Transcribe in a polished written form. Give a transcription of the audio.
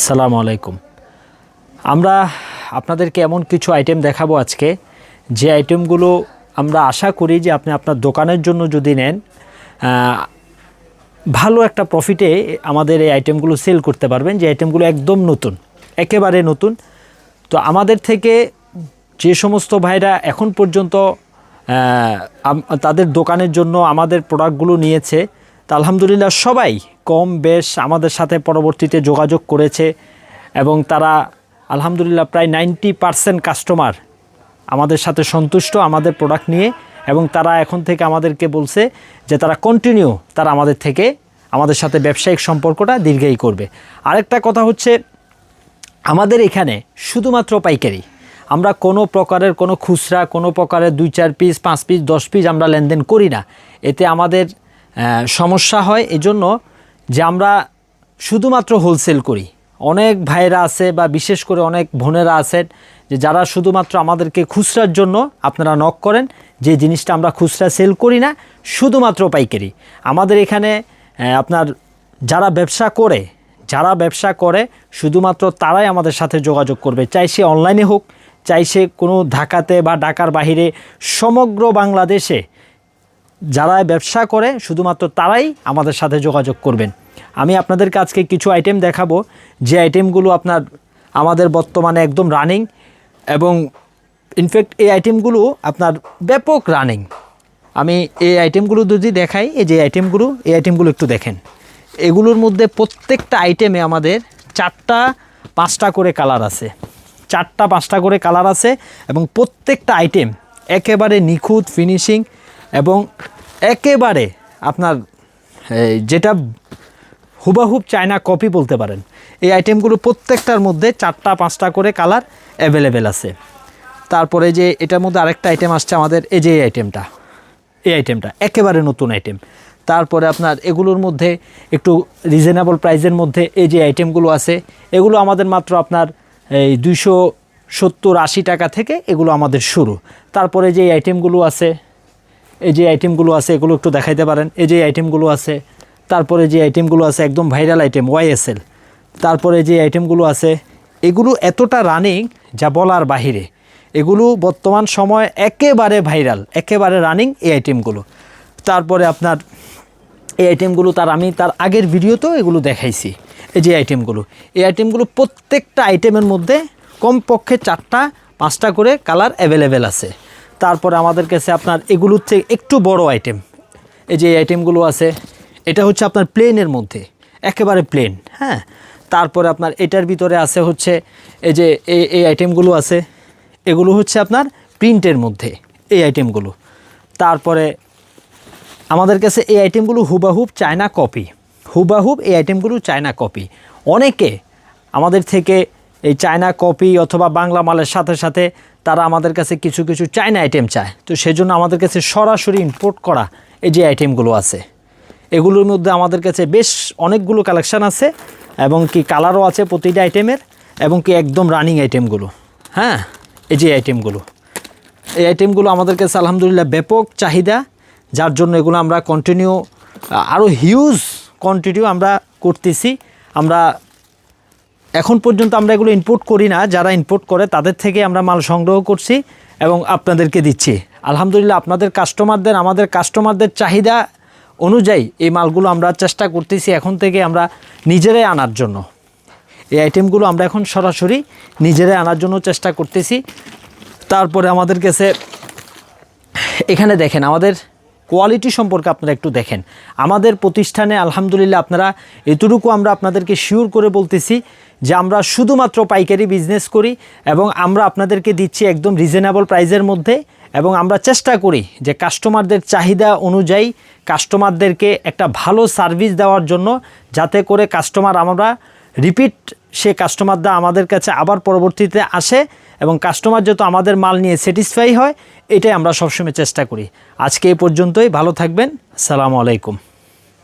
আসসালামু আলাইকুম। আমরা আপনাদেরকে এমন কিছু আইটেম দেখাবো আজকে, যে আইটেমগুলো আমরা আশা করি যে আপনি আপনার দোকানের জন্য যদি নেন, ভালো একটা প্রফিটে আমাদের এই আইটেমগুলো সেল করতে পারবেন। যে আইটেমগুলো একদম নতুন, একেবারে নতুন। তো আমাদের থেকে যে সমস্ত ভাইরা এখন পর্যন্ত তাদের দোকানের জন্য আমাদের প্রোডাক্টগুলো নিয়েছে, তা আলহামদুলিল্লাহ সবাই কম বেশ আমাদের সাথে পরবর্তীতে যোগাযোগ করেছে এবং তারা আলহামদুলিল্লাহ প্রায় 90% কাস্টমার আমাদের সাথে সন্তুষ্ট আমাদের প্রোডাক্ট নিয়ে, এবং তারা এখন থেকে আমাদেরকে বলছে যে তারা কন্টিনিউ তারা আমাদের সাথে ব্যবসায়িক সম্পর্কটা দীর্ঘায়ী করবে। আরেকটা কথা হচ্ছে, আমাদের এখানে শুধুমাত্র পাইকারি, আমরা কোনো প্রকারের কোনো খুচরা, কোনো প্রকারের 2-4 পিস 5 পিস 10 পিস আমরা লেনদেন করি না। এতে আমাদের সমস্যা হয় এজন্য যে আমরা শুধুমাত্র হোলসেল করি। অনেক ভাইরা আছে বা বিশেষ করে অনেক বোনেরা আছেন যে যারা শুধুমাত্র আমাদেরকে খুচরার জন্য আপনারা নক করেন, যে জিনিসটা আমরা খুচরা সেল করি না, শুধুমাত্র পাইকারি। আমাদের এখানে আপনার যারা ব্যবসা করে শুধুমাত্র তারাই আমাদের সাথে যোগাযোগ করবে, চাই সে অনলাইনে হোক, চাই সে কোনো ঢাকাতে বা ঢাকার বাহিরে, সমগ্র বাংলাদেশে যারা ব্যবসা করে শুধুমাত্র তারাই আমাদের সাথে যোগাযোগ করবেন। আমি আপনাদেরকে আজকে কিছু আইটেম দেখাবো, যে আইটেমগুলো আপনার আমাদের বর্তমানে একদম রানিং, এবং ইনফ্যাক্ট এই আইটেমগুলো আপনার ব্যাপক রানিং। আমি এই আইটেমগুলো যদি দেখাই, এই আইটেমগুলো একটু দেখেন। এগুলোর মধ্যে প্রত্যেকটা আইটেমে আমাদের 4টা-5টা করে কালার আছে, 4টা-5টা করে কালার আছে, এবং প্রত্যেকটা আইটেম একেবারে নিখুঁত ফিনিশিং, এবং একেবারে আপনার যেটা হুবাহুব চায়না কপি বলতে পারেন। এই আইটেমগুলো প্রত্যেকটার মধ্যে 4টা-5টা করে কালার অ্যাভেলেবেল আছে। তারপরে যে এটার মধ্যে আরেকটা আইটেম আসছে আমাদের, এই আইটেমটা একেবারে নতুন আইটেম। তারপরে আপনার এগুলোর মধ্যে একটু রিজনেবল প্রাইসের মধ্যে এই যে আইটেমগুলো আছে, এগুলো আমাদের মাত্র আপনার এই 270-80 টাকা থেকে এগুলো আমাদের শুরু। তারপরে যে আইটেমগুলো আছে, এগুলো একটু দেখাইতে পারেন। এই যে আইটেমগুলো আছে, তারপরে যে আইটেমগুলো আছে একদম ভাইরাল আইটেম YSL। তারপরে যে আইটেমগুলো আছে, এগুলো এতটা রানিং যা বলার বাহিরে। এগুলো বর্তমান সময় একেবারে ভাইরাল, একেবারে রানিং এই আইটেমগুলো। তারপরে আপনার এই আইটেমগুলো আমি তার আগের ভিডিওতেও এগুলো দেখাইছি। এই আইটেমগুলো প্রত্যেকটা আইটেমের মধ্যে কমপক্ষে 4টা-5টা করে কালার অ্যাভেলেবেল আছে। তারপরে আমাদের কাছে আপনার এগুলোর থেকে একটু বড় আইটেম, এই যে আইটেমগুলো আছে, এটা হচ্ছে আপনার প্লেনের মধ্যে, একেবারে প্লেন। হ্যাঁ, তারপরে আপনার এটার ভিতরে আছে হচ্ছে এই আইটেমগুলো আছে, এগুলো হচ্ছে আপনার প্রিন্টের মধ্যে এই আইটেমগুলো। তারপরে আমাদের কাছে এই আইটেমগুলো হুবাহুব চায়না কপি, এই আইটেমগুলো চায়না কপি। অনেকে আমাদের থেকে এই চায়না কপি অথবা বাংলা মালের সাথে সাথে তারা আমাদের কাছে কিছু কিছু চায়না আইটেম চায়, তো সেজন্য আমাদের কাছে সরাসরি ইম্পোর্ট করা এই যে আইটেমগুলো আছে, এগুলোর মধ্যে আমাদের কাছে বেশ অনেকগুলো কালেকশান আছে, এবং কি কালারও আছে প্রতিটা আইটেমের, এবং কি একদম রানিং আইটেমগুলো। হ্যাঁ, এই আইটেমগুলো আমাদের কাছে আলহামদুলিল্লাহ ব্যাপক চাহিদা, যার জন্য এগুলো আমরা কন্টিনিউ আরও হিউজ কোয়ান্টিটিও আমরা করতেছি। আমরা এখন পর্যন্ত আমরা এগুলো ইম্পোর্ট করি না, যারা ইম্পোর্ট করে তাদের থেকে আমরা মাল সংগ্রহ করছি এবং আপনাদেরকে দিচ্ছি। আলহামদুলিল্লাহ আমাদের কাস্টমারদের চাহিদা অনুযায়ী এই মালগুলো আমরা চেষ্টা করতেছি এখন থেকে আমরা নিজেরাই আনার জন্য। এই আইটেমগুলো আমরা এখন সরাসরি নিজেরাই আনার জন্য চেষ্টা করতেছি। তারপরে আমাদের কাছে এখানে দেখেন, আমাদের কোয়ালিটি সম্পর্কে আপনারা একটু দেখেন। আমাদের প্রতিষ্ঠানে আলহামদুলিল্লাহ আপনারা এতটুকু আমরা আপনাদেরকে শিওর করে বলতেছি যে আমরা শুধুমাত্র পাইকারি বিজনেস করি, এবং আমরা আপনাদেরকে দিচ্ছি একদম রিজনেবল প্রাইসের মধ্যে, এবং আমরা চেষ্টা করি যে কাস্টমারদের চাহিদা অনুযায়ী কাস্টমারদেরকে একটা ভালো সার্ভিস দেওয়ার জন্য, যাতে করে আমরা সে কাস্টমাররা আমাদের কাছে আবার পরবর্তীতে আসে, এবং কাস্টমার যত আমাদের মাল নিয়ে স্যাটিসফাই হয়, এটাই আমরা সবসময় চেষ্টা করি। আজকে এই পর্যন্তই, ভালো থাকবেন। আসসালামু আলাইকুম।